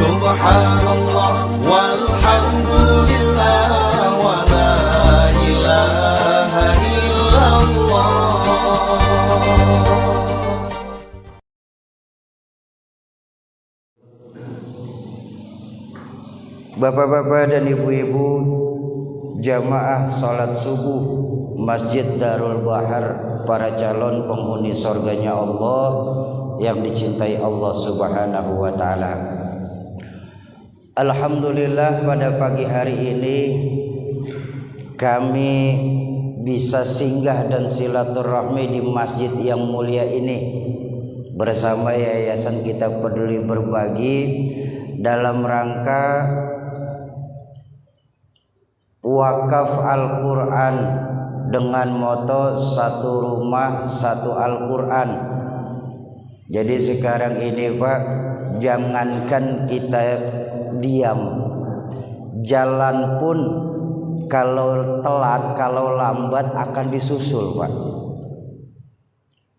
Subhanallah walhamdulillah wa la ilaha illallah. Bapak-bapak dan ibu-ibu jamaah salat subuh Masjid Darul Bahar, para calon penghuni surganya Allah yang dicintai Allah Subhanahu wa taala. Alhamdulillah, pada pagi hari ini kami bisa singgah dan silaturahmi di masjid yang mulia ini bersama Yayasan Kita Peduli Berbagi dalam rangka wakaf Al-Quran dengan moto satu rumah satu Al-Quran. Jadi sekarang ini Pak, jangankan kita diam, jalan pun kalau telat, kalau lambat akan disusul Pak.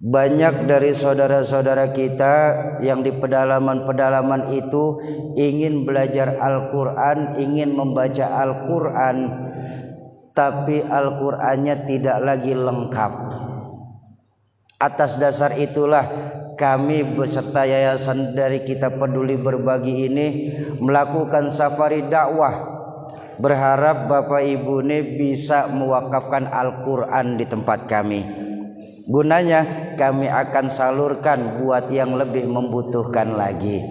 Banyak dari saudara-saudara kita yang di pedalaman-pedalaman itu ingin belajar Al-Quran, ingin membaca Al-Quran, tapi Al-Qurannya tidak lagi lengkap. Atas dasar itulah kami beserta Yayasan dari Kita Peduli Berbagi ini melakukan safari dakwah, berharap Bapak Ibu ini bisa mewakafkan Al-Quran di tempat kami. Gunanya kami akan salurkan buat yang lebih membutuhkan lagi.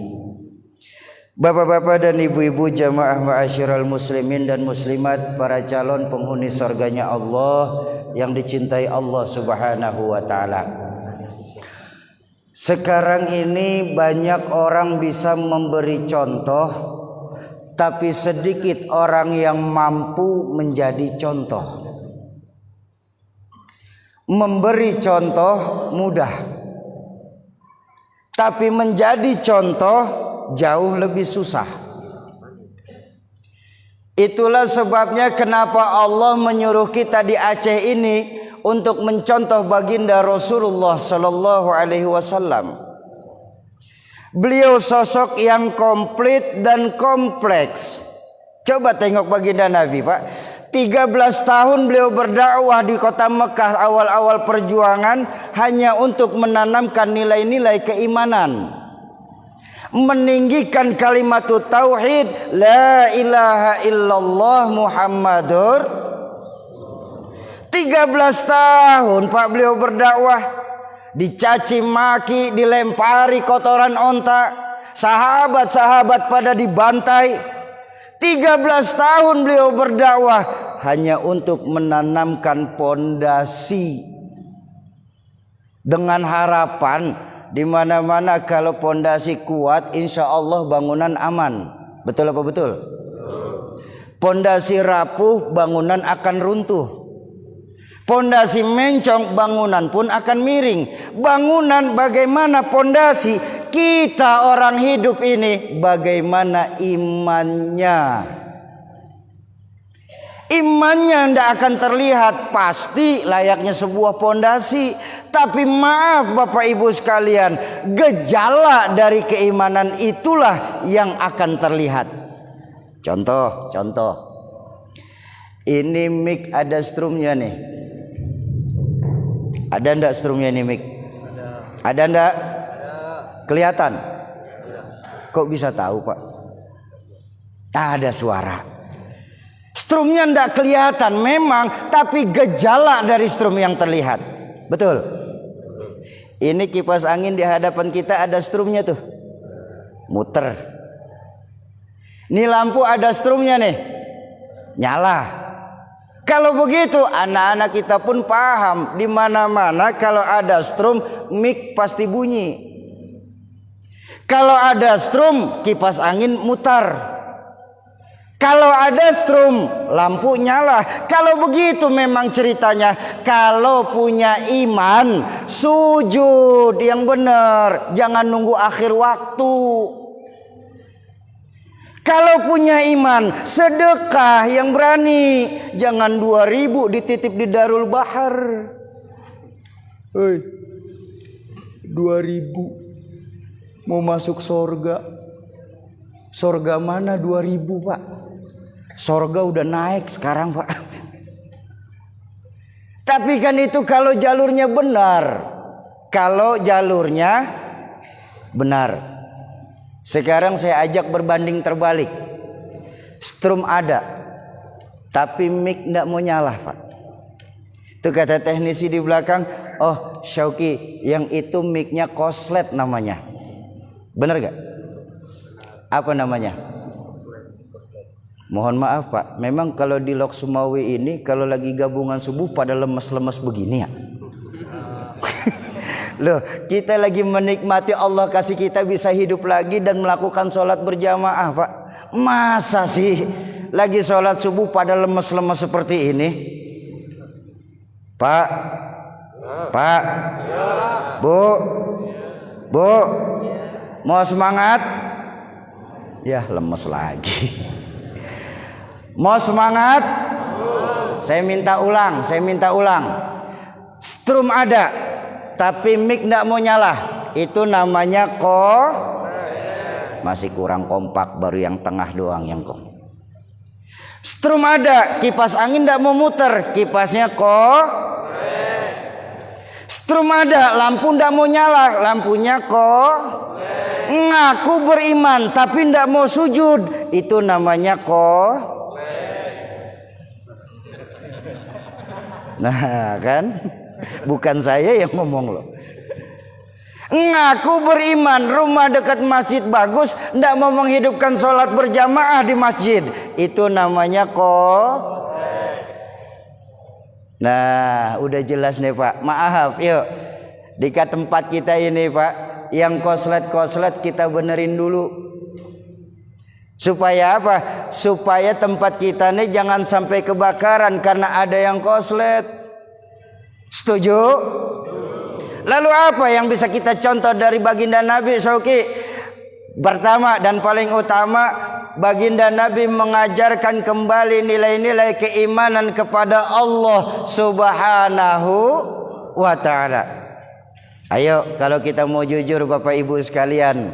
Bapak-bapak dan ibu-ibu jamaah ma'asyiral muslimin dan muslimat, para calon penghuni surganya Allah yang dicintai Allah Subhanahu wa taala. Sekarang ini banyak orang bisa memberi contoh, tapi sedikit orang yang mampu menjadi contoh. Memberi contoh mudah, tapi menjadi contoh jauh lebih susah. Itulah sebabnya kenapa Allah menyuruh kita di Aceh ini untuk mencontoh baginda Rasulullah Sallallahu Alaihi Wasallam. Beliau sosok yang komplit dan kompleks. Coba tengok baginda Nabi Pak, 13 tahun beliau berdakwah di kota Mekah awal-awal perjuangan hanya untuk menanamkan nilai-nilai keimanan, meninggikan kalimat tauhid la ilaha illallah Muhammadur. 13 tahun Pak beliau berdakwah, dicaci maki, dilempari kotoran onta, sahabat-sahabat pada dibantai. 13 tahun beliau berdakwah hanya untuk menanamkan pondasi dengan harapan di mana-mana kalau pondasi kuat insya Allah bangunan aman. Betul apa betul? Pondasi rapuh bangunan akan runtuh. Pondasi mencong bangunan pun akan miring. Bangunan bagaimana pondasi? Kita orang hidup ini bagaimana imannya? Imannya tidak akan terlihat, pasti layaknya sebuah pondasi. Tapi maaf Bapak Ibu sekalian, gejala dari keimanan itulah yang akan terlihat. Contoh. Ini mic ada strumnya nih. Ada ndak strumnya nih mic? Ada ndak? Kelihatan? Kok bisa tahu Pak? Ada suara. Strumnya ndak kelihatan memang, tapi gejala dari strum yang terlihat. Betul? Ini kipas angin di hadapan kita ada strumnya tuh. Muter. Ini lampu ada strumnya nih. Nyala. Kalau begitu anak-anak kita pun paham, di mana-mana kalau ada strum mic pasti bunyi. Kalau ada strum kipas angin mutar. Kalau ada strum lampu nyala. Kalau begitu memang ceritanya, kalau punya iman sujud yang benar, jangan nunggu akhir waktu. Kalau punya iman sedekah yang berani, jangan 2.000 dititip di Darul Bahar. 2.000 mau masuk surga. Surga mana 2000 Pak? Surga udah naik sekarang Pak. Tapi kan itu kalau jalurnya benar. Kalau jalurnya benar. Sekarang saya ajak berbanding terbalik. Strum ada, tapi mic nggak mau nyala Pak. Itu kata teknisi di belakang, oh Syauki, yang itu mic-nya koslet namanya. Benar gak? Apa namanya? Mohon maaf Pak, memang kalau di Lok Sumawi ini kalau lagi gabungan subuh pada lemes-lemes begini ya. Loh, kita lagi menikmati Allah kasih kita bisa hidup lagi dan melakukan sholat berjamaah Pak. Masa sih lagi sholat subuh pada lemes-lemes seperti ini? Pak, Pak, Bu, mau semangat? Ya lemes lagi. Mau semangat? Saya minta ulang. Strum ada, tapi mic nggak mau nyala. Itu namanya masih kurang kompak, baru yang tengah doang yang Strum ada, kipas angin nggak mau muter, kipasnya Strum ada, lampu nggak mau nyala, lampunya Ngaku beriman tapi nggak mau sujud, itu namanya Nah kan, bukan saya yang ngomong loh. Ngaku beriman, rumah dekat masjid bagus, ndak mau menghidupkan sholat berjamaah di masjid, itu namanya Nah udah jelas nih Pak. Maaf yuk, di tempat kita ini Pak, yang koslet kita benerin dulu. Supaya apa? Supaya tempat kita nih jangan sampai kebakaran karena ada yang koslet. Setuju? Lalu apa yang bisa kita contoh dari baginda Nabi Syauki? Pertama dan paling utama, baginda Nabi mengajarkan kembali nilai-nilai keimanan kepada Allah Subhanahu wa ta'ala. Ayo kalau kita mau jujur Bapak Ibu sekalian,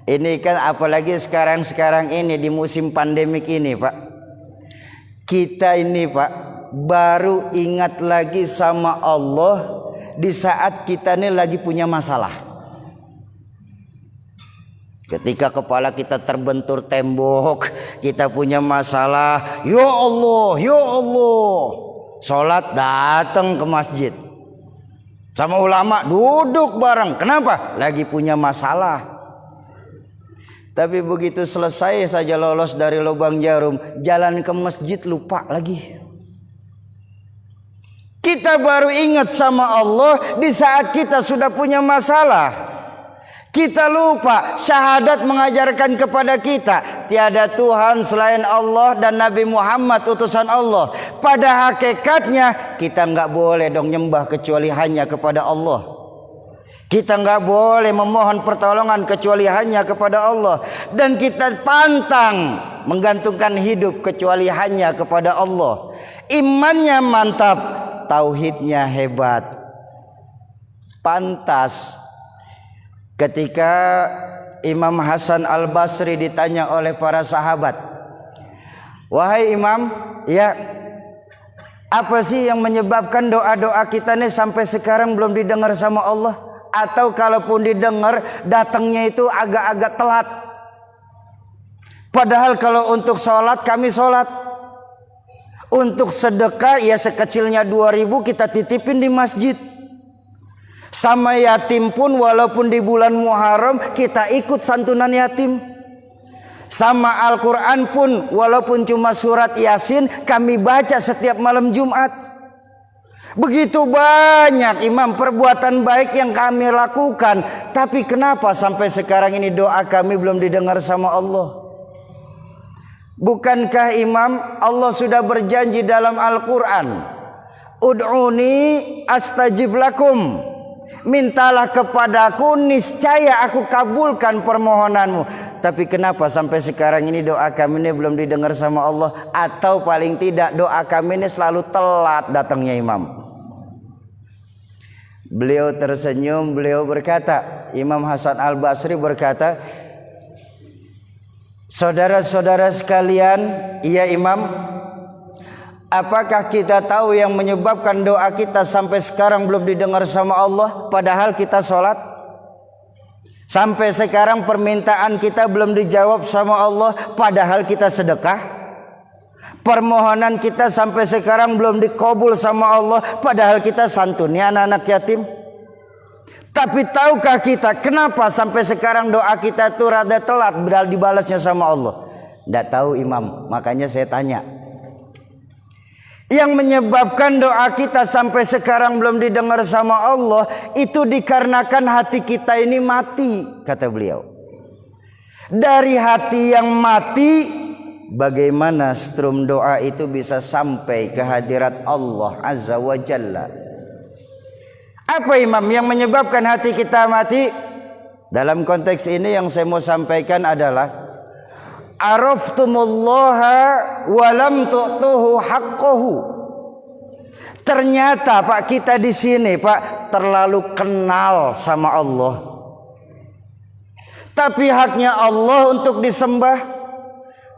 ini kan apalagi sekarang ini di musim pandemik ini Pak, kita ini Pak baru ingat lagi sama Allah di saat kita ini lagi punya masalah. Ketika kepala kita terbentur tembok, kita punya masalah, ya Allah, sholat datang ke masjid, sama ulama duduk bareng. Kenapa? Lagi punya masalah. Tapi begitu selesai saja lolos dari lubang jarum, jalan ke masjid lupa lagi. Kita baru ingat sama Allah di saat kita sudah punya masalah. Kita lupa, syahadat mengajarkan kepada kita tiada Tuhan selain Allah dan Nabi Muhammad utusan Allah. Pada hakikatnya kita nggak boleh dong nyembah kecuali hanya kepada Allah. Kita nggak boleh memohon pertolongan kecuali hanya kepada Allah. Dan kita pantang menggantungkan hidup kecuali hanya kepada Allah. Imannya mantap, tauhidnya hebat. Pantas ketika Imam Hasan Al-Basri ditanya oleh para sahabat, wahai Imam, ya apa sih yang menyebabkan doa-doa kita nih sampai sekarang belum didengar sama Allah? Atau kalaupun didengar datangnya itu agak-agak telat. Padahal kalau untuk sholat kami sholat, untuk sedekah ya sekecilnya 2000 kita titipin di masjid. Sama yatim pun walaupun di bulan Muharram kita ikut santunan yatim. Sama Al-Quran pun walaupun cuma surat Yasin kami baca setiap malam Jumat. Begitu banyak Imam perbuatan baik yang kami lakukan, tapi kenapa sampai sekarang ini doa kami belum didengar sama Allah? Bukankah Imam Allah sudah berjanji dalam Al-Quran, ud'uni astajib lakum, mintalah kepadaku niscaya aku kabulkan permohonanmu. Tapi kenapa sampai sekarang ini doa kami ini belum didengar sama Allah? Atau paling tidak doa kami ini selalu telat datangnya Imam. Beliau tersenyum, beliau berkata, Imam Hasan Al-Basri berkata, Saudara-saudara sekalian, iya Imam, apakah kita tahu yang menyebabkan doa kita sampai sekarang belum didengar sama Allah padahal kita sholat? Sampai sekarang permintaan kita belum dijawab sama Allah padahal kita sedekah? Permohonan kita sampai sekarang belum dikabul sama Allah padahal kita santuni anak-anak yatim? Tapi tahukah kita kenapa sampai sekarang doa kita itu rada telat dibalasnya sama Allah? Tidak tahu Imam, makanya saya tanya. Yang menyebabkan doa kita sampai sekarang belum didengar sama Allah itu dikarenakan hati kita ini mati, kata beliau. Dari hati yang mati, bagaimana strum doa itu bisa sampai ke hadirat Allah Azza wa Jalla? Apa Imam yang menyebabkan hati kita mati? Dalam konteks ini yang saya mau sampaikan adalah araftumullaha walam tu'tuhu haqqahu. Ternyata Pak, kita di sini Pak terlalu kenal sama Allah. Tapi haknya Allah untuk disembah.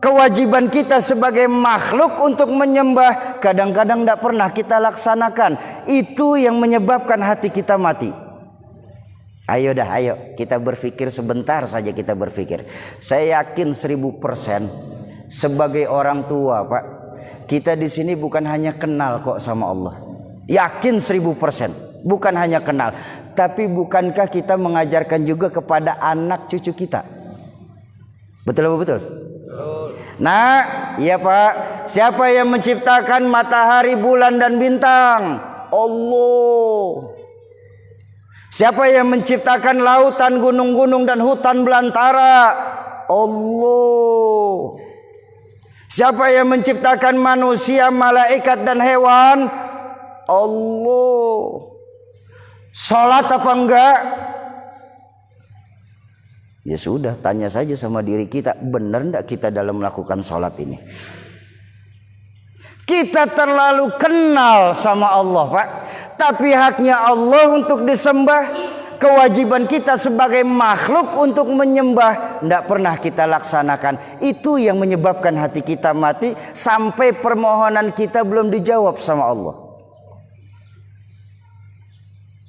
Kewajiban kita sebagai makhluk untuk menyembah kadang-kadang tidak pernah kita laksanakan. Itu yang menyebabkan hati kita mati. Ayo kita berpikir sebentar saja, kita berpikir. Saya yakin 1000% sebagai orang tua Pak, kita di sini bukan hanya kenal kok sama Allah. Yakin 1000%, bukan hanya kenal. Tapi bukankah kita mengajarkan juga kepada anak cucu kita? Betul apa betul? Nah, iya Pak. Siapa yang menciptakan matahari, bulan dan bintang? Allah. Siapa yang menciptakan lautan, gunung-gunung dan hutan belantara? Allah. Siapa yang menciptakan manusia, malaikat dan hewan? Allah. Salat apa enggak? Ya sudah, tanya saja sama diri kita, benar enggak kita dalam melakukan sholat ini? Kita terlalu kenal sama Allah Pak. Tapi haknya Allah untuk disembah. Kewajiban kita sebagai makhluk untuk menyembah tidak pernah kita laksanakan. Itu yang menyebabkan hati kita mati sampai permohonan kita belum dijawab sama Allah.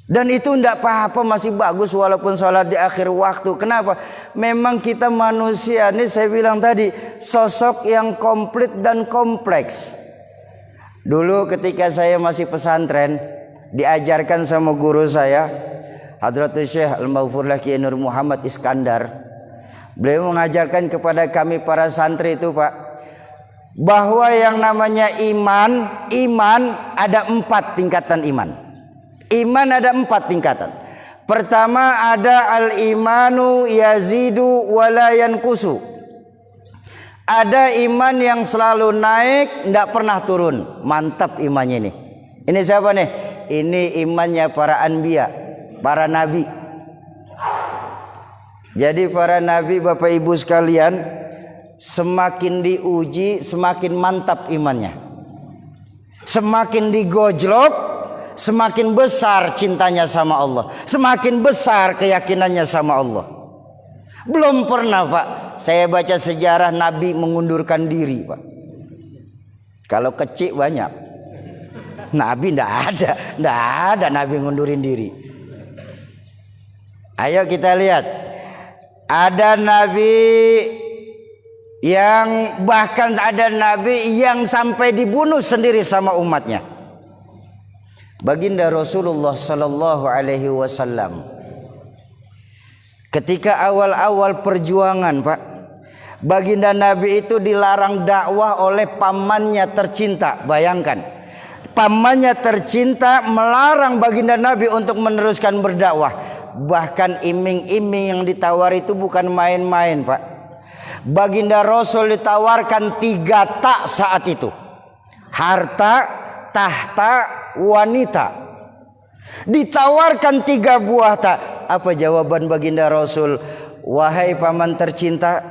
Dan itu tidak apa-apa, masih bagus walaupun sholat di akhir waktu. Kenapa? Memang kita manusia, ini saya bilang tadi, sosok yang komplit dan kompleks. Dulu ketika saya masih pesantren, diajarkan sama guru saya, Hadratus Syekh Al-Maghfurlah Kiai Nur Muhammad Iskandar. Beliau mengajarkan kepada kami para santri itu Pak, bahwa yang namanya iman ada 4 tingkatan iman. Iman ada 4 tingkatan. Pertama ada al-imanu yazidu wala yanqusu. Ada iman yang selalu naik, tidak pernah turun. Mantap imannya ini. Ini siapa nih? Ini imannya para anbiya, para nabi. Jadi para nabi Bapak Ibu sekalian, semakin diuji semakin mantap imannya. Semakin digojlok semakin besar cintanya sama Allah, semakin besar keyakinannya sama Allah. Belum pernah Pak saya baca sejarah Nabi mengundurkan diri Pak. Kalau kecil banyak, Nabi tidak ada Nabi ngundurin diri. Ayo kita lihat, ada Nabi yang bahkan ada Nabi yang sampai dibunuh sendiri sama umatnya. Baginda Rasulullah sallallahu alaihi wasallam ketika awal-awal perjuangan Pak, baginda Nabi itu dilarang dakwah oleh pamannya tercinta. Bayangkan, pamannya tercinta melarang baginda Nabi untuk meneruskan berdakwah. Bahkan iming-iming yang ditawar itu bukan main-main Pak. Baginda Rasul ditawarkan 3 tak saat itu, harta, tahta, wanita. Ditawarkan 3 buah tak. Apa jawaban baginda Rasul? Wahai paman tercinta,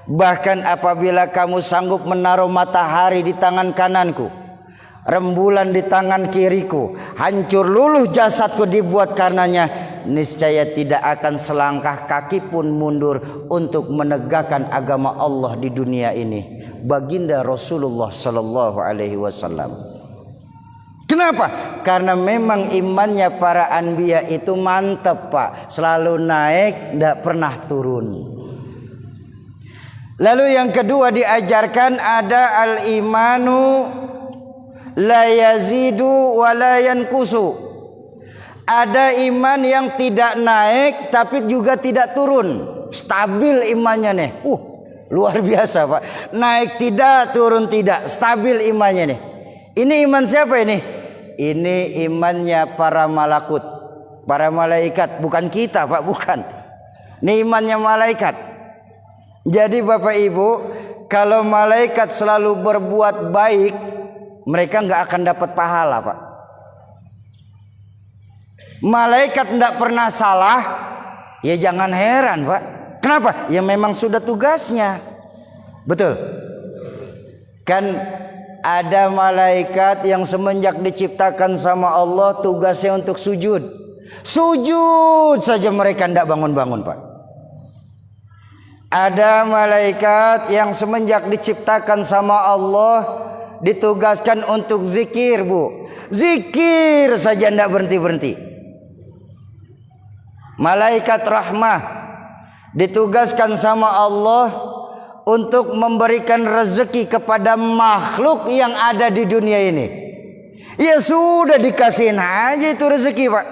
bahkan apabila kamu sanggup menaruh matahari di tangan kananku, rembulan di tangan kiriku, hancur luluh jasadku dibuat karenanya, niscaya tidak akan selangkah kaki pun mundur untuk menegakkan agama Allah di dunia ini. Baginda Rasulullah sallallahu alaihi wasallam. Kenapa? Karena memang imannya para anbiya itu mantap, Pak. Selalu naik, tidak pernah turun. Lalu yang kedua diajarkan ada al-imanu la yazidu wa la yankusu. Ada iman yang tidak naik tapi juga tidak turun. Stabil imannya nih. Luar biasa, Pak. Naik tidak, turun tidak. Stabil imannya nih. Ini iman siapa ini? Ini imannya para malakut, para malaikat. Bukan kita, Pak, bukan. Ini imannya malaikat. Jadi Bapak Ibu, kalau malaikat selalu berbuat baik, mereka nggak akan dapat pahala, Pak. Malaikat tidak pernah salah, ya jangan heran, Pak. Kenapa? Ya memang sudah tugasnya. Betul. Kan ada malaikat yang semenjak diciptakan sama Allah tugasnya untuk sujud. Sujud saja mereka tidak bangun-bangun, Pak. Ada malaikat yang semenjak diciptakan sama Allah ditugaskan untuk zikir, Bu. Zikir saja tidak berhenti-berhenti. Malaikat rahmah ditugaskan sama Allah untuk memberikan rezeki kepada makhluk yang ada di dunia ini. Ya sudah, dikasihin aja itu rezeki, Pak.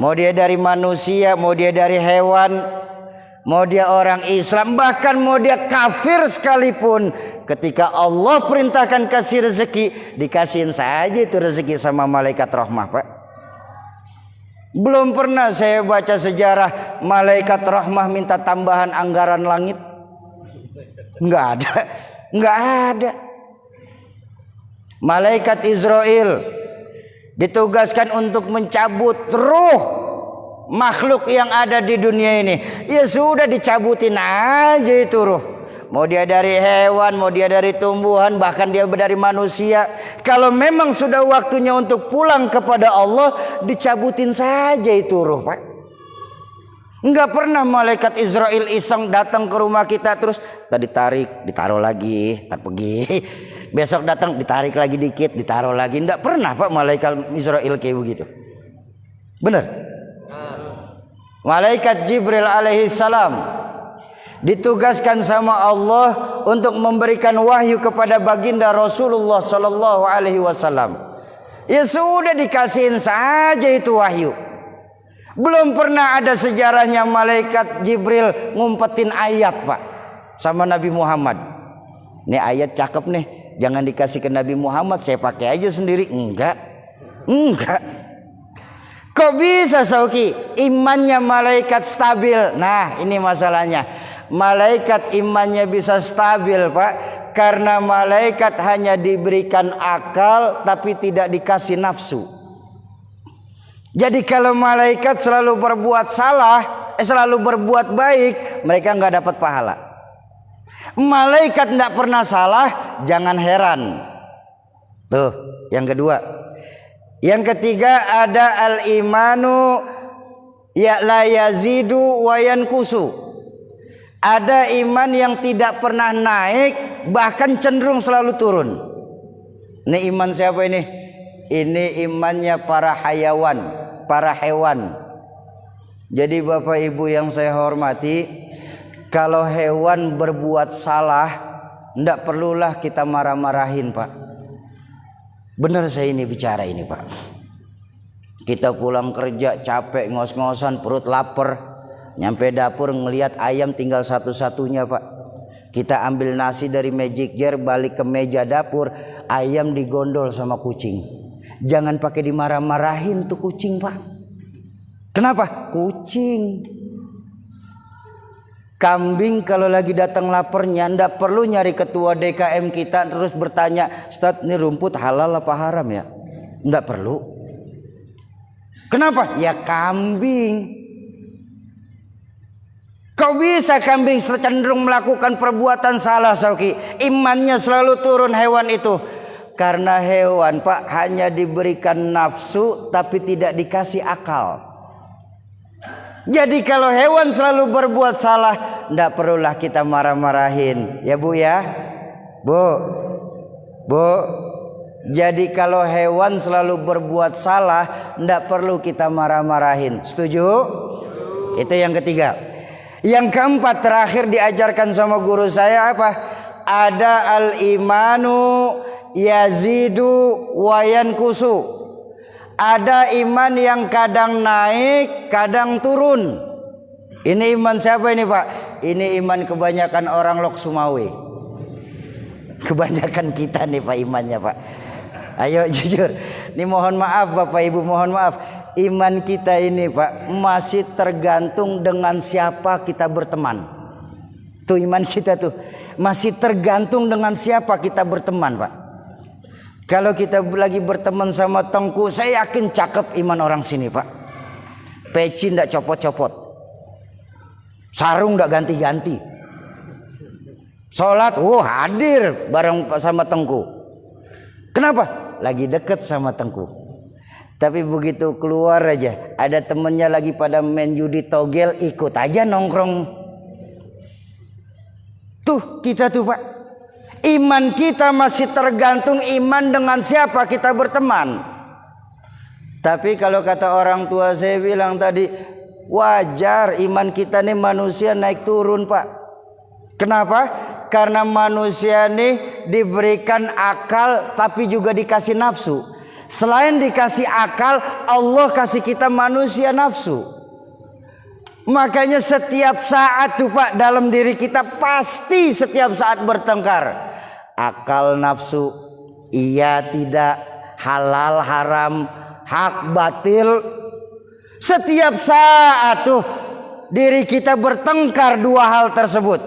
Mau dia dari manusia, mau dia dari hewan, mau dia orang Islam, bahkan mau dia kafir sekalipun, ketika Allah perintahkan kasih rezeki, dikasihin saja itu rezeki sama malaikat rahmah, Pak. Belum pernah saya baca sejarah malaikat rahmah minta tambahan anggaran langit. Enggak ada. Enggak ada. Malaikat Israel ditugaskan untuk mencabut ruh makhluk yang ada di dunia ini. Ya sudah, dicabutin aja itu ruh. Mau dia dari hewan, mau dia dari tumbuhan, bahkan dia dari manusia. Kalau memang sudah waktunya untuk pulang kepada Allah, dicabutin saja itu ruh, Pak. Enggak pernah malaikat Israel iseng datang ke rumah kita terus tadi tarik, ditaruh lagi, tak pergi. Besok datang ditarik lagi dikit, ditaruh lagi. Enggak pernah, Pak, malaikat Israel kayak begitu. Benar? Malaikat Jibril alaihi salam ditugaskan sama Allah untuk memberikan wahyu kepada baginda Rasulullah sallallahu alaihi wasallam. Ya sudah, dikasihin saja itu wahyu. Belum pernah ada sejarahnya malaikat Jibril ngumpetin ayat, Pak, sama Nabi Muhammad. Ini ayat cakep nih, jangan dikasih ke Nabi Muhammad, saya pakai aja sendiri. Enggak. Kok bisa, Sauki? Imannya malaikat stabil. Nah, ini masalahnya. Malaikat imannya bisa stabil, Pak, karena malaikat hanya diberikan akal tapi tidak dikasih nafsu. Jadi kalau malaikat selalu berbuat salah, selalu berbuat baik, mereka nggak dapat pahala. Malaikat tidak pernah salah, jangan heran. Tuh, yang kedua. Yang ketiga ada al-imanu ya la yazidu wa yankusu. Ada iman yang tidak pernah naik, bahkan cenderung selalu turun. Ini iman siapa ini? Ini imannya para hayawan, para hewan. Jadi Bapak Ibu yang saya hormati, kalau hewan berbuat salah, tidak perlulah kita marah-marahin, Pak. Benar saya ini bicara ini, Pak. Kita pulang kerja capek, ngos-ngosan, perut lapar. Nyampe dapur ngelihat ayam tinggal satu-satunya, Pak. Kita ambil nasi dari magic jar, balik ke meja dapur, ayam digondol sama kucing. Jangan pakai dimarah-marahin tuh kucing, Pak. Kenapa? Kucing. Kambing kalau lagi datang laparnya, ndak perlu nyari ketua DKM kita terus bertanya, "Ustaz, ini rumput halal apa haram ya?" Ndak perlu. Kenapa? Ya kambing. Kau bisa kambing cenderung melakukan perbuatan salah, Sauki. Imannya selalu turun hewan itu. Karena hewan, Pak, hanya diberikan nafsu tapi tidak dikasih akal. Jadi kalau hewan selalu berbuat salah, tidak perlulah kita marah-marahin. Ya Bu ya. Bu. Jadi kalau hewan selalu berbuat salah, tidak perlu kita marah-marahin. Setuju? Itu yang ketiga. Yang keempat terakhir diajarkan sama guru saya apa? Ada al-imanu yazidu wa yankusu. Ada iman yang kadang naik, kadang turun. Ini iman siapa ini Pak? Ini iman kebanyakan orang Lok Sumawe. Kebanyakan kita nih Pak imannya Pak. Ayo jujur. Ini mohon maaf Bapak Ibu, mohon maaf. Iman kita ini Pak masih tergantung dengan siapa kita berteman. Tuh iman kita tuh masih tergantung dengan siapa kita berteman Pak. Kalau kita lagi berteman sama Tengku, saya yakin cakep iman orang sini Pak. Peci ndak copot-copot, sarung ndak ganti-ganti, sholat, hadir bareng sama Tengku. Kenapa? Lagi deket sama Tengku. Tapi begitu keluar aja, ada temennya lagi pada main judi togel, ikut aja nongkrong. Tuh kita tuh Pak. Iman kita masih tergantung iman dengan siapa kita berteman. Tapi kalau kata orang tua saya bilang tadi, wajar iman kita nih manusia naik turun Pak. Kenapa? Karena manusia nih diberikan akal tapi juga dikasih nafsu. Selain dikasih akal, Allah kasih kita manusia nafsu. Makanya setiap saat tuh Pak dalam diri kita pasti setiap saat bertengkar. Akal nafsu, iya tidak, halal haram, hak batil. Setiap saat tuh diri kita bertengkar dua hal tersebut.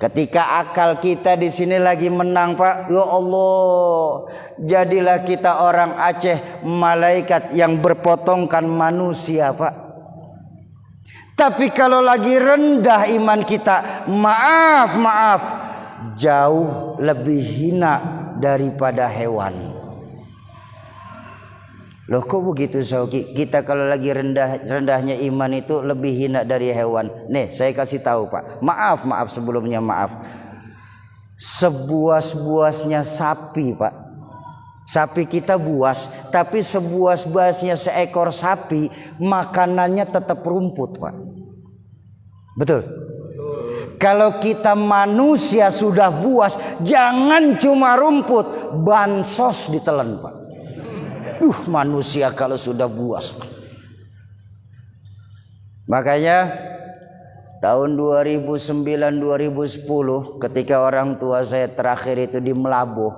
Ketika akal kita di sini lagi menang Pak, ya Allah, jadilah kita orang Aceh malaikat yang berpotongkan manusia Pak. Tapi kalau lagi rendah iman kita, maaf, jauh lebih hina daripada hewan. Loh kok begitu Sauki? Kita kalau lagi rendahnya iman itu lebih hina dari hewan. Nih saya kasih tahu Pak. Maaf sebelumnya maaf. Sebuas-buasnya sapi Pak. Sapi kita buas, tapi sebuas-buasnya seekor sapi makanannya tetap rumput Pak. Betul? Kalau kita manusia sudah buas, jangan cuma rumput, bansos ditelan Pak. Manusia kalau sudah buas. Makanya tahun 2009-2010 ketika orang tua saya terakhir itu di Melabuh,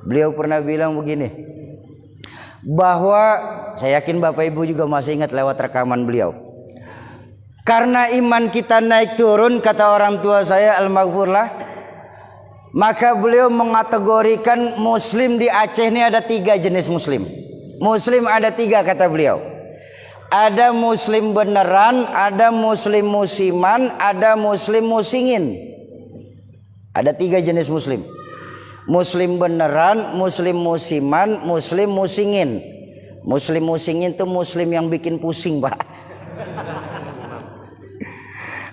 beliau pernah bilang begini, bahwa saya yakin Bapak Ibu juga masih ingat lewat rekaman beliau. Karena iman kita naik turun, kata orang tua saya almarhumlah, maka beliau mengategorikan muslim di Aceh ini ada 3 jenis muslim. Muslim ada 3 kata beliau. Ada muslim beneran, ada muslim musiman, ada muslim musingin. Ada 3 jenis muslim. Muslim beneran, muslim musiman, muslim musingin. Muslim musingin itu muslim yang bikin pusing Pak.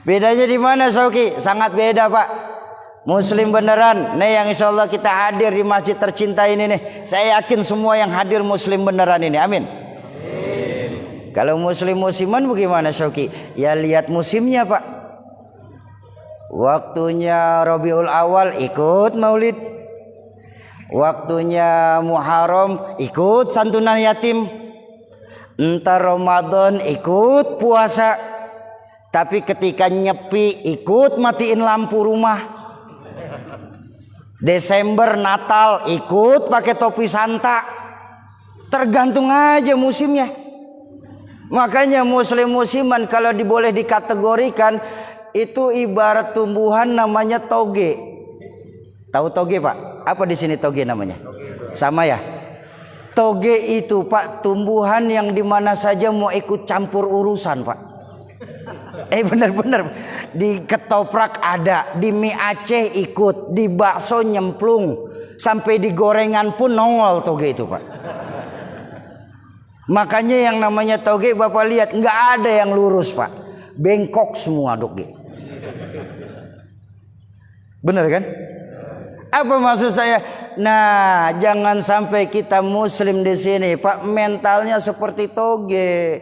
Bedanya di mana Sauki? Sangat beda Pak. Muslim beneran, nih yang insya Allah kita hadir di masjid tercinta ini nih. Saya yakin semua yang hadir muslim beneran ini, amin. Kalau muslim musiman bagaimana Sauki? Ya lihat musimnya Pak. Waktunya Rabiul Awal ikut maulid. Waktunya Muharram ikut santunan yatim. Entar Ramadan ikut puasa. Tapi ketika nyepi ikut matiin lampu rumah. Desember Natal ikut pakai topi Santa. Tergantung aja musimnya. Makanya muslim musiman kalau boleh dikategorikan itu ibarat tumbuhan namanya toge. Tahu toge Pak? Apa di sini toge namanya? Sama ya? Toge itu Pak tumbuhan yang dimana saja mau ikut campur urusan Pak. Bener-bener di ketoprak ada, di mie Aceh ikut, di bakso nyemplung, sampai di gorengan pun nongol toge itu Pak. Makanya yang namanya toge Bapak lihat nggak ada yang lurus Pak, bengkok semua doge. Bener kan? Apa maksud saya? Nah, jangan sampai kita muslim di sini Pak mentalnya seperti toge.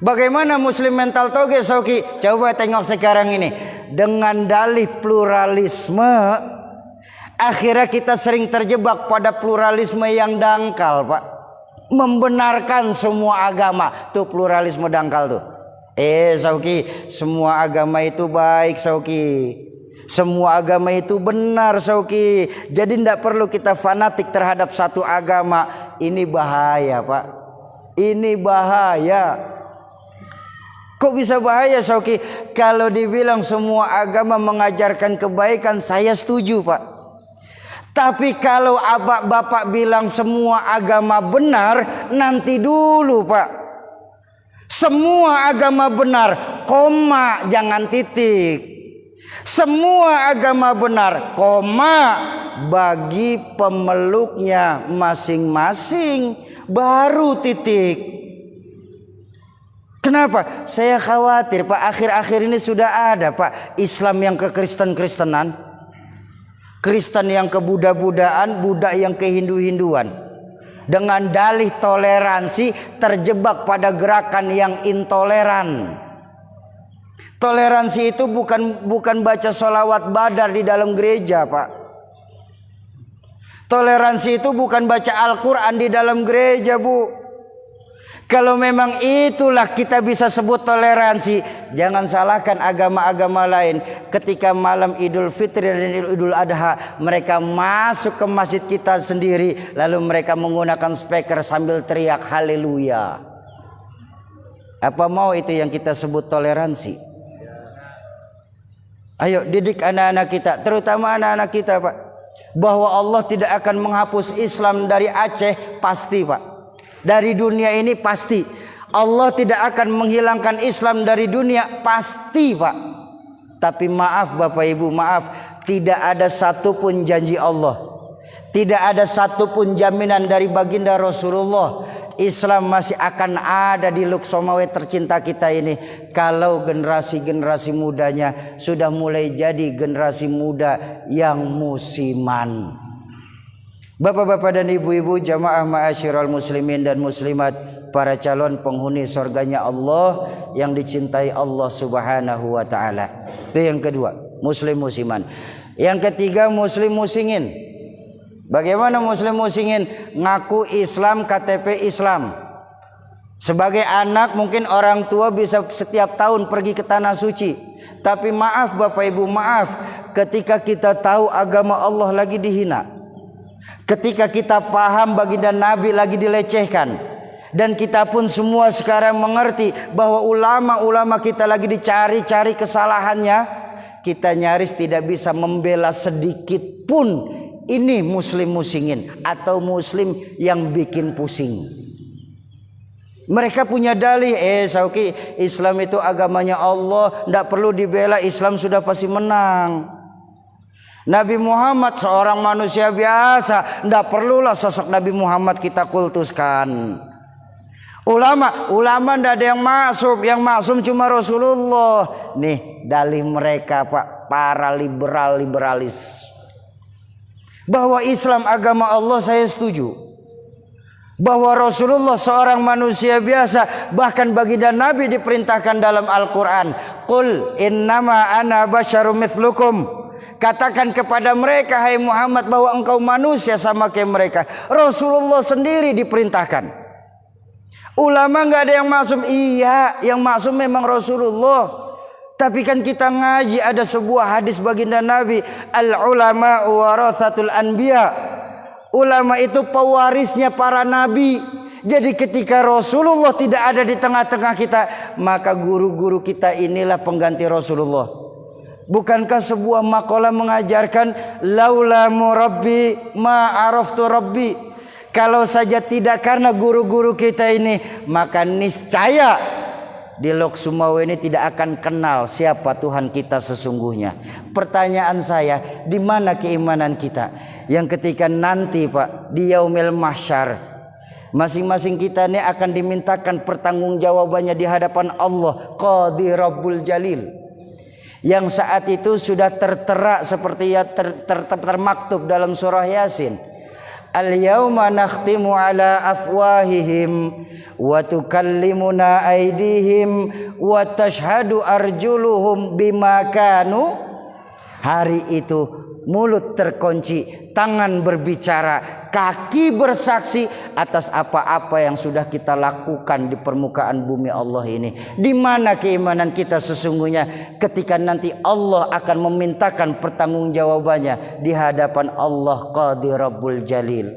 Bagaimana muslim mental toge Sauki? Coba tengok sekarang ini. Dengan dalih pluralisme, akhirnya kita sering terjebak pada pluralisme yang dangkal Pak. Membenarkan semua agama. Tuh pluralisme dangkal tuh. Sauki, semua agama itu baik Sauki. Semua agama itu benar Sauki. Jadi tidak perlu kita fanatik terhadap satu agama. Ini bahaya Pak. Ini bahaya. Kok bisa bahaya Sauki? Kalau dibilang semua agama mengajarkan kebaikan, saya setuju Pak. Tapi kalau Bapak bilang semua agama benar, nanti dulu Pak. Semua agama benar, koma, jangan titik. Semua agama benar, koma, bagi pemeluknya masing-masing, baru titik. Kenapa? Saya khawatir Pak, akhir-akhir ini sudah ada Pak Islam yang ke Kristen-Kristenan, Kristen yang ke Buddha-Buddhaan, Buddha yang ke Hindu-Hinduan. Dengan dalih toleransi terjebak pada gerakan yang intoleran. Toleransi itu bukan baca sholawat badar di dalam gereja Pak. Toleransi itu bukan baca Al-Quran di dalam gereja Bu. Kalau memang itulah kita bisa sebut toleransi, jangan salahkan agama-agama lain. Ketika malam Idul Fitri dan Idul Adha, mereka masuk ke masjid kita sendiri, lalu mereka menggunakan speaker sambil teriak haleluya. Apa mau itu yang kita sebut toleransi? Ayo didik anak-anak kita, terutama anak-anak kita Pak, bahwa Allah tidak akan menghapus Islam dari Aceh, pasti Pak. Dari dunia ini pasti. Allah tidak akan menghilangkan Islam dari dunia, pasti Pak. Tapi maaf Bapak Ibu, maaf, tidak ada satupun janji Allah, tidak ada satupun jaminan dari baginda Rasulullah, Islam masih akan ada di Luksomawe tercinta kita ini, kalau generasi-generasi mudanya sudah mulai jadi generasi muda yang musiman. Bapak-bapak dan ibu-ibu, jamaah ma'asyiral muslimin dan muslimat, para calon penghuni surganya Allah yang dicintai Allah Subhanahu wa taala. Itu yang kedua, muslim musiman. Yang ketiga, muslim musingin. Bagaimana muslim musingin? Ngaku Islam, KTP Islam. Sebagai anak mungkin orang tua bisa setiap tahun pergi ke tanah suci. Tapi maaf Bapak Ibu, maaf, ketika kita tahu agama Allah lagi dihina, ketika kita paham baginda Nabi lagi dilecehkan, dan kita pun semua sekarang mengerti bahwa ulama-ulama kita lagi dicari-cari kesalahannya, kita nyaris tidak bisa membela sedikit pun ini muslim musingin atau muslim yang bikin pusing. Mereka punya dalih, Sauki, Islam itu agamanya Allah, tidak perlu dibela, Islam sudah pasti menang. Nabi Muhammad seorang manusia biasa, tidak perlulah sosok Nabi Muhammad kita kultuskan. Ulama tidak ada yang maksum cuma Rasulullah. Nih dalih mereka Pak, para liberalis. Bahwa Islam agama Allah saya setuju. Bahwa Rasulullah seorang manusia biasa, bahkan baginda Nabi diperintahkan dalam Al-Quran, Qul innama ana basyarum mithlukum. Katakan kepada mereka, hai Muhammad, bahwa engkau manusia sama kayak mereka. Rasulullah sendiri diperintahkan. Ulama nggak ada yang maksum. Iya, yang maksum memang Rasulullah. Tapi kan kita ngaji ada sebuah hadis baginda Nabi, al ulama warathatul anbiya. Ulama itu pewarisnya para nabi. Jadi ketika Rasulullah tidak ada di tengah-tengah kita, maka guru-guru kita inilah pengganti Rasulullah. Bukankah sebuah makalah mengajarkan laula murabbi ma araftu rabbi? Kalau saja tidak karena guru-guru kita ini, maka niscaya di Lok Sumawe ini tidak akan kenal siapa Tuhan kita sesungguhnya. Pertanyaan saya, di mana keimanan kita yang ketika nanti Pak di yaumil mahsyar Masing-masing kita ini akan dimintakan pertanggungjawabannya di hadapan Allah Qadi Rabbul Jalil, yang saat itu sudah tertera seperti yang termaktub dalam surah Yasin. Al-yawma nakhtimu ala afwahihim wa tukallimuna aydihim wa tashhadu arjuluhum bima kanu. Hari itu mulut terkunci, tangan berbicara, kaki bersaksi atas apa-apa yang sudah kita lakukan di permukaan bumi Allah ini. Di mana keimanan kita sesungguhnya ketika nanti Allah akan memintakan pertanggungjawabannya di hadapan Allah Qadi Rabbul Jalil.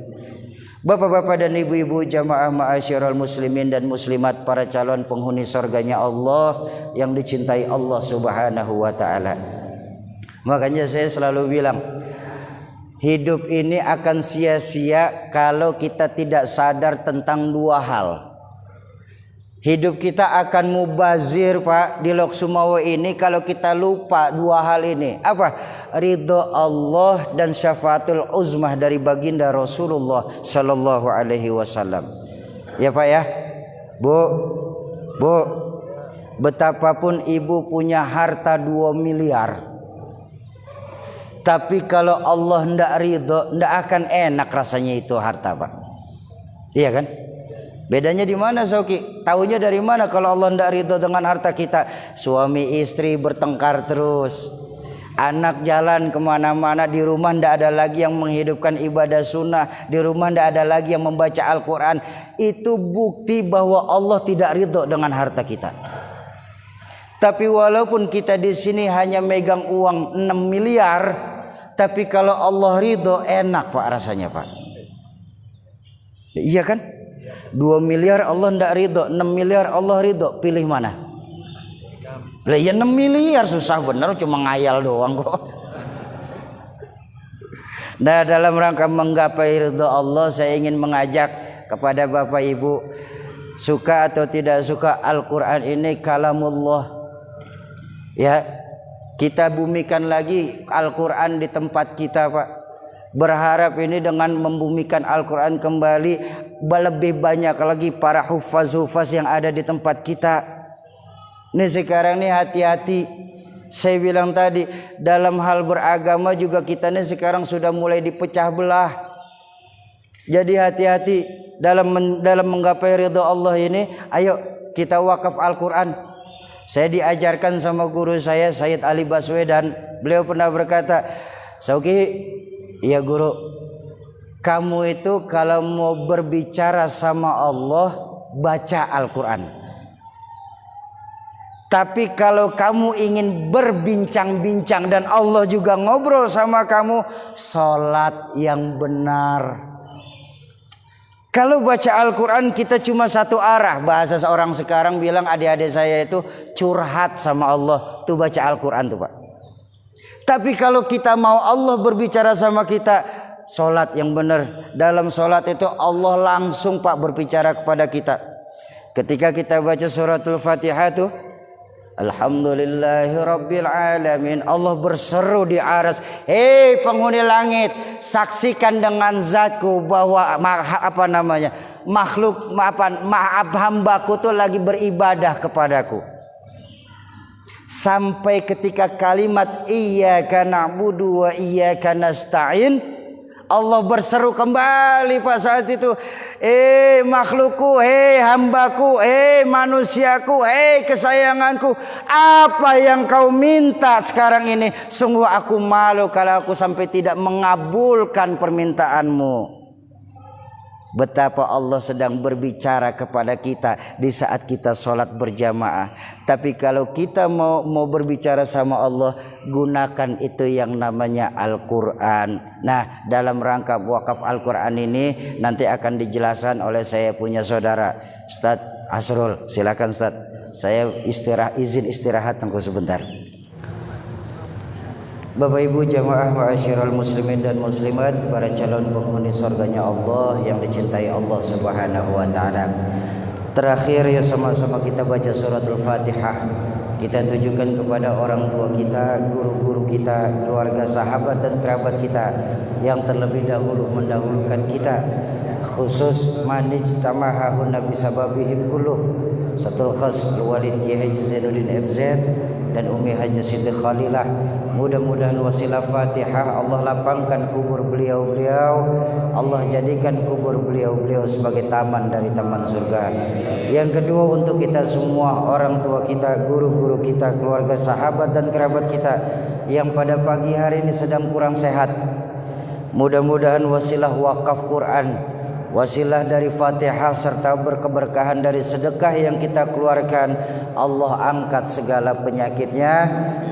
Bapak-bapak dan ibu-ibu jamaah ma'asyiral muslimin dan muslimat, para calon penghuni surganya Allah yang dicintai Allah Subhanahu wa taala. Makanya saya selalu bilang, hidup ini akan sia-sia kalau kita tidak sadar tentang dua hal. Hidup kita akan mubazir Pak di Lok Sumawa ini kalau kita lupa dua hal ini. Apa? Ridho Allah dan syafaatul uzmah dari baginda Rasulullah sallallahu alaihi wasallam. Ya Pak ya. Bu, betapapun ibu punya harta 2 miliar, tapi kalau Allah tidak ridho, tidak akan enak rasanya itu harta Pak. Iya kan? Bedanya di mana Sauki? Tahunya dari mana kalau Allah tidak ridho dengan harta kita? Suami istri bertengkar terus, anak jalan kemana-mana, di rumah tidak ada lagi yang menghidupkan ibadah sunnah, di rumah tidak ada lagi yang membaca Al-Quran. Itu bukti bahwa Allah tidak ridho dengan harta kita. Tapi walaupun kita di sini hanya megang uang 6 miliar, tapi kalau Allah ridho enak Pak rasanya Pak. Iya kan? 2 miliar Allah tidak ridho, 6 miliar Allah ridho. Pilih mana? Lah ya 6 miliar susah bener, cuma ngayal doang kok. Nah, dalam rangka menggapai ridho Allah, saya ingin mengajak kepada Bapak Ibu, suka atau tidak suka, Al-Quran ini kalamullah. Ya, kita bumikan lagi Al-Quran di tempat kita Pak. Berharap ini dengan membumikan Al-Quran kembali, lebih banyak lagi para hufaz-hufaz yang ada di tempat kita. Ini sekarang nih hati-hati. Saya bilang tadi, dalam hal beragama juga kita nih sekarang sudah mulai dipecah belah. Jadi hati-hati dalam menggapai ridha Allah ini. Ayo kita wakaf Al-Quran. Saya diajarkan sama guru saya Sayyid Ali Baswedan. Beliau pernah berkata, Sauki, iya guru, kamu itu kalau mau berbicara sama Allah, baca Al-Quran. Tapi kalau kamu ingin berbincang-bincang dan Allah juga ngobrol sama kamu, sholat yang benar. Kalau baca Al-Quran kita cuma satu arah. Bahasa seorang sekarang bilang, adik-adik saya itu curhat sama Allah. Tuh baca Al-Quran tuh Pak. Tapi kalau kita mau Allah berbicara sama kita, sholat yang benar. Dalam sholat itu Allah langsung Pak berbicara kepada kita. Ketika kita baca suratul Fatihah tuh, Alhamdulillahi Rabbil Alamin, Allah berseru di aras, hei penghuni langit, saksikan dengan zatku bahwa makhluk hambaku tuh lagi beribadah kepadaku. Sampai ketika kalimat iyyaka na'budu wa iyyaka nasta'in, Allah berseru kembali Pak saat itu, makhlukku, hambaku, manusiaku, kesayanganku, apa yang kau minta sekarang ini? Sungguh aku malu kalau aku sampai tidak mengabulkan permintaanmu. Betapa Allah sedang berbicara kepada kita di saat kita sholat berjamaah. Tapi kalau kita mau berbicara sama Allah, gunakan itu yang namanya Al-Quran. Nah, dalam rangka wakaf Al-Quran ini nanti akan dijelaskan oleh saya punya saudara Ustaz Asrul. Silakan Ustaz, saya izin istirahat tunggu sebentar. Bapak Ibu jamaah ma'asyiral muslimin dan muslimat, para calon penghuni surganya Allah yang dicintai Allah Subhanahu wa taala. Terakhir ya sama-sama kita baca suratul Fatihah. Kita tujukan kepada orang tua kita, guru-guru kita, keluarga, sahabat dan kerabat kita yang terlebih dahulu mendahulukan kita khusus manijtamahahunna bisababihim kulluh. Satul khas Walid Ki Haji Zainuddin MZ dan Umi Haji Siti Khalilah. Mudah-mudahan wasilah Fatihah Allah lapangkan kubur beliau-beliau, Allah jadikan kubur beliau-beliau sebagai taman dari taman surga. Yang kedua, untuk kita semua, orang tua kita, guru-guru kita, keluarga, sahabat dan kerabat kita yang pada pagi hari ini sedang kurang sehat, mudah-mudahan wasilah wakaf Quran, wasilah dari Fatihah serta berkeberkahan dari sedekah yang kita keluarkan, Allah angkat segala penyakitnya,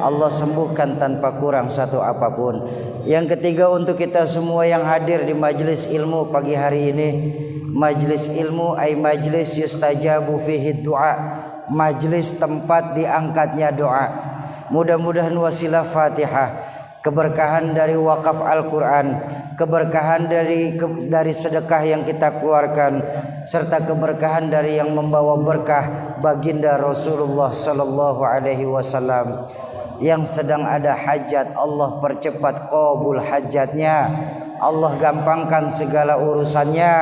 Allah sembuhkan tanpa kurang satu apapun. Yang ketiga, untuk kita semua yang hadir di majelis ilmu pagi hari ini, majelis ilmu ay majelis yustajabu fihi du'a, majelis tempat diangkatnya doa. Mudah-mudahan wasilah Fatihah, keberkahan dari wakaf Al-Quran, keberkahan dari sedekah yang kita keluarkan, serta keberkahan dari yang membawa berkah baginda Rasulullah sallallahu alaihi wasallam. Yang sedang ada hajat, Allah percepat qabul hajatnya, Allah gampangkan segala urusannya,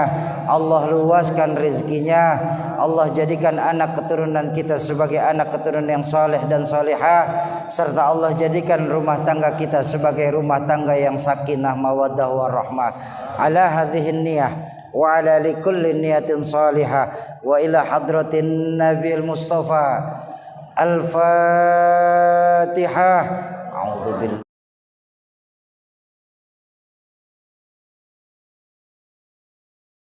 Allah luaskan rezekinya, Allah jadikan anak keturunan kita sebagai anak keturunan yang saleh dan salihah, serta Allah jadikan rumah tangga kita sebagai rumah tangga yang sakinah mawaddah warahmah. Ala hadhihi niyah wa ala likulli niyatin salihah wa ila hadratin Nabil Mustafa. Al-Fatihah. A'udzubillah.